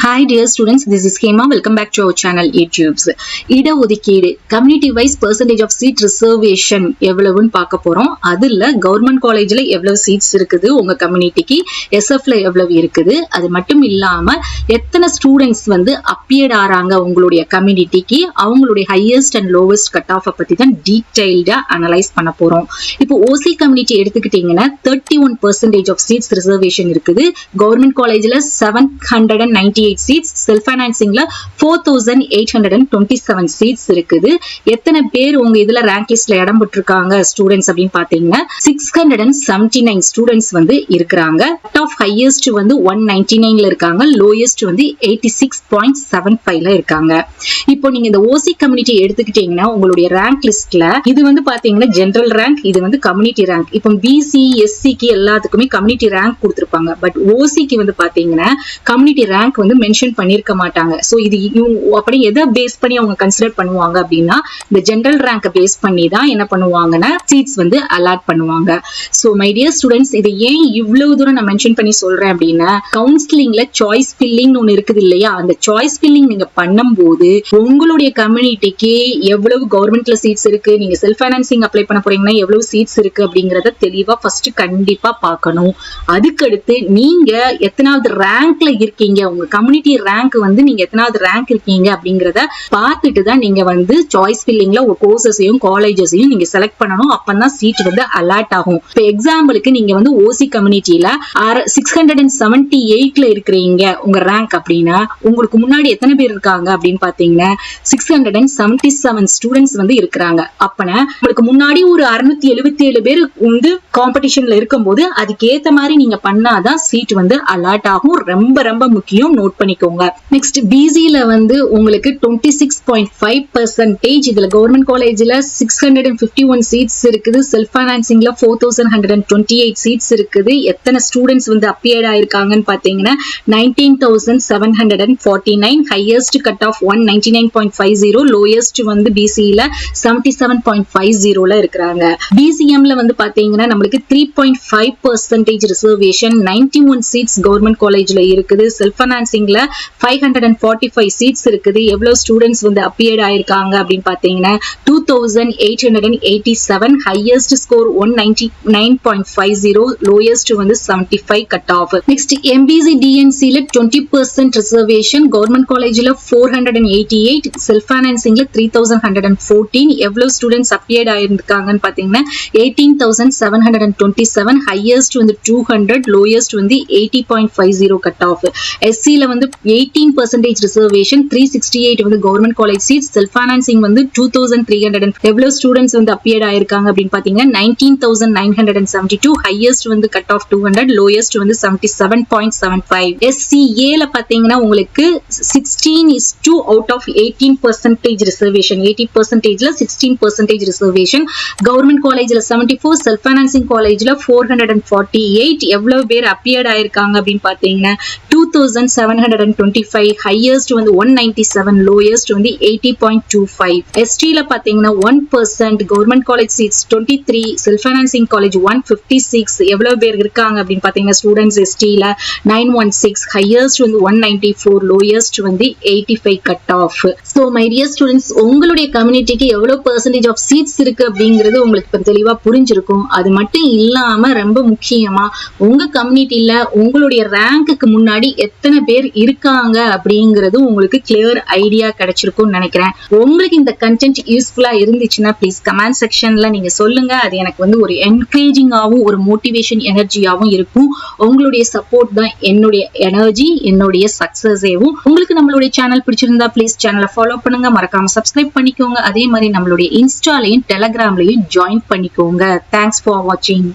Hi dear students, this is Hema. Welcome back to our channel utipz. இட ஒதுக்கீடு community wise percentage of seat reservation எவ்வளவுன்னு பார்க்க போறோம். அதுல கவர்மெண்ட் காலேஜ்ல எவ்வளவு சீட்ஸ் இருக்குது உங்க கம்யூனிட்டிக்கு, எஸ்எஃப்ல எவ்வளவு இருக்குது, அது மட்டும் இல்லாம எத்தனை ஸ்டூடெண்ட்ஸ் வந்து அப்பியர்ட் ஆறாங்க உங்களுடைய கம்யூனிட்டிக்கு, அவங்களுடைய highest and lowest cut off பத்தி தான் டீடைல்டா அனலைஸ் பண்ண போறோம். இப்போ ஓசி கம்யூனிட்டி எடுத்துக்கிட்டீங்கன்னா 31% of seats reservation இருக்குது. கவர்மெண்ட் காலேஜ்ல 798 seats, self financingல 4827 seats இருக்குது. எத்தனை பேர் உங்க இதுல ரேங்க் லிஸ்ட்ல இடம் பெற்றிருக்காங்க ஸ்டூடெண்ட்ஸ் அப்படின்னு பாத்தீங்கன்னா 679 ஸ்டூடெண்ட்ஸ் வந்து இருக்காங்க. கட் ஆஃப் ஹையஸ்ட் வந்து 199ல இருக்காங்க, லோயஸ்ட் வந்து 86.75ல இருக்காங்க. இப்போ நீங்க இந்த ஓசி கம்யூனிட்டி எடுத்துக்கிட்டீங்கன்னா உங்களுடைய ரேங்க் லிஸ்ட்ல இது வந்து பாத்தீங்கன்னா ஜெனரல் ரேங்க், இது வந்து கம்யூனிட்டி ரேங்க். இப்போ பிசி எஸ்சிக்கு எல்லாத்துக்குமே கம்யூனிட்டி ரேங்க் கொடுத்திருப்பாங்க. பட் ஓசிக்கு வந்து பாத்தீங்கன்னா கம்யூனிட்டி ரேங்க் வந்து மென்ஷன் பண்ணிருக்க மாட்டாங்க. சோ இது அப்படி எதை பேஸ் பண்ணி அவங்க கன்சிடர் பண்ணுவாங்க அப்படின்னா இந்த ஜெனரல் ரேங்கை பேஸ் பண்ணி தான் என்ன பண்ணுவாங்கன்னா சீட்ஸ் வந்து அலாட் பண்ணுவாங்க. சோ மை டியர் ஸ்டூடெண்ட்ஸ், இது ஏன் இவ்வளவு தூரம் நான் மென்ஷன் பண்ணி சொல்றேன் அப்படின்னா கவுன்சிலிங்ல சாய்ஸ் ஃபில்லிங் ஒன்னு இருக்குது இல்லையா, அந்த சாய்ஸ் ஃபில்லிங் நீங்க பண்ணும்போது உங்களுடைய கம்யூனிட்டிக்கு எவ்வளவு கவர்மெண்ட்ல சீட்ஸ் இருக்கு, நீங்க செல்ஃப் ஃபைனான்சிங் அப்ளை பண்ண போறீங்கன்னா எவ்வளவு சீட்ஸ் இருக்கு அப்படிங்கறத தெளிவா ஃபர்ஸ்ட் கண்டிப்பா பார்க்கணும். அதுக்கடுத்து நீங்க எத்தனாவது ரேங்க்ல இருக்கீங்க, உங்க கம்யூனிட்டி ரேங்க் வந்து நீங்க எத்தனாவது ரேங்க் இருக்கீங்க அப்படிங்கறத பார்த்துட்டு தான் நீங்க வந்து சாய்ஸ் ஃபில்லிங்ல ஒரு கோர்சஸையும் காலேஜஸையும் நீங்க செலக்ட் பண்ணணும். அப்பதான் சீட் வந்து அலாட் ஆகும். இப்போ எக்ஸாம்பிளுக்கு நீங்க வந்து ஓசி கம்யூனிட்டியில 678ல இருக்கிறீங்க உங்க ரேங்க் அப்படின்னா உங்களுக்கு முன்னாடி எத்தனை பேர் இருக்காங்க அப்படின்னு பாத்தீங்கன்னா 677 ஸ்டூடெண்ட்ஸ் வந்து இருக்கிறாங்க. அப்பனா உங்களுக்கு முன்னாடி ஒரு 677 பேர் வந்து காம்படிஷன்ல இருக்கும்போது அதுக்கேத்த மாதிரி நீங்க பண்ணாதான் சீட் வந்து அலாட் ஆகும். ரொம்ப ரொம்ப முக்கியம், நோட் பண்ணிக்கோங்க. நெக்ஸ்ட் பிசில வந்து உங்களுக்கு 26.5%, இதுல கவர்மெண்ட் காலேஜ்ல 651 சீட்ஸ் இருக்குது, செல்ஃப் ஃபைனான்சிங்ல 4128 சீட்ஸ் இருக்குது. எத்தனை ஸ்டூடெண்ட்ஸ் வந்து அப்பியர்ட் ஆயிருக்காங்கன்னு பாத்தீங்கன்னா 19749, ஹையஸ்ட் கட் ஆஃப் 199.50, லோயஸ்ட் வந்து பிசில 77.50ல இருக்கிறாங்க. பிசிஎம்ல வந்து பாத்தீங்கன்னா நம்மளுக்கு 3.5% ரிசர்வேஷன், 91 சீட்ஸ் கவர்மெண்ட் காலேஜ்ல இருக்குது. செல்ஃப் ஃபைனான்சிங்ல 545 சீட்ஸ் இருக்குது. எவ்வளவு ஸ்டூடெண்ட்ஸ் வந்து அப்பியர்ட் ஆயிருக்காங்க அப்படின்னு பாத்தீங்கன்னா 2887, ஹையஸ்ட் ஸ்கோர் 199.50, லோயஸ்ட் வந்து 75 கட் ஆஃப். நெக்ஸ்ட் எம்பிசி டிஎன்சில 20% ரிசர்வேஷன், கவர்மெண்ட் காலேஜ்ல 488, செல்ஃப் ஃபைனான்சிங்ல 3114. எவ்வளவு ஸ்டூடெண்ட்ஸ் அப்பியர்ட் ஆயிருக்காங்கன்னு பாத்தீங்கன்னா 18727, ஹையஸ்ட் வந்து 200, லோயஸ்ட் வந்து 80.50 கட் ஆஃப். எஸ்சில வந்து 18% ரிசர்வேஷன், 368 வந்து government college seeds, self financing வந்து 2300. எவ்வளவு ஸ்டூடெண்ட்ஸ் வந்து அப்பியர்ட் ஆயிருக்காங்க அப்படின்னு பாத்தீங்கன்னா 19972, ஹையஸ்ட் வந்து கட் ஆஃப் 200, லோயஸ்ட் வந்து 77.75. எஸ்சிஏல பாத்தீங்கன்னா உங்களுக்கு 16 அவுட் ஆஃப் 18% ரிசர்வேஷன், 80%ல 16% ரிசர்வேஷன், கவர்மெண்ட் காலேஜ்ல 74, செல்ஃப் ஃபைனான்சிங் காலேஜ்ல 448. எவ்வளவு பேர் அப்பியர்ட் ஆயிருக்காங்க அப்படின்னு பாத்தீங்கன்னா 2725, ஹையஸ்ட் வந்து 197, லோயஸ்ட் வந்து 80.25. எஸ்டில பாத்தீங்கன்னா 1%, government college seeds 23, self financing college 156. எவ்வளவு பேர் இருக்காங்க அப்படின்னு பாத்தீங்கன்னா ஸ்டூடெண்ட்ஸ் எஸ்டில 916, ஹையஸ்ட் வந்து 194, லோயஸ்ட் வந்து 85 cut off. So my dear students, உங்களுடைய கம்யூனிட்டிக்கு எவ்வளவு பெர்சன்டேஜ் ஆஃப் சீட்ஸ் இருக்கு அப்படிங்கிறது உங்களுக்கு இப்ப தெளிவா புரிஞ்சிருக்கும். அது மட்டும் இல்லாம ரொம்ப முக்கியமா உங்க கம்யூனிட்டியில உங்களுடைய ரேங்க்கு முன்னாடி எத்தனை பேர் இருக்காங்க அப்படிங்கிறது உங்களுக்கு கிளியர் ஐடியா கிடைச்சிருக்கும்னு நினைக்கிறேன். உங்களுக்கு இந்த கண்டென்ட் யூஸ்ஃபுல்லா இருந்துச்சுன்னா ப்ளீஸ் கமெண்ட் செக்ஷன்ல நீங்க சொல்லுங்க. அது எனக்கு வந்து ஒரு என்கரேஜிங்காவும் ஒரு மோட்டிவேஷன் எனர்ஜியாவும் இருக்கும். உங்களுடைய சப்போர்ட் தான் என்னுடைய எனர்ஜி, என்னுடைய சக்சஸேவும். உங்களுக்கு நம்மளுடைய சேனல் பிடிச்சிருந்தா ப்ளீஸ் சேனலை ஃபாலோ பண்ணுங்க, மறக்காம சப்ஸ்கிரைப் பண்ணிக்கோங்க. அதே மாதிரி நம்மளுடைய இன்ஸ்டாலையும் டெலிகிராம்லையும் ஜாயின் பண்ணிக்கோங்க. தேங்க்ஸ் ஃபார் வாட்சிங்.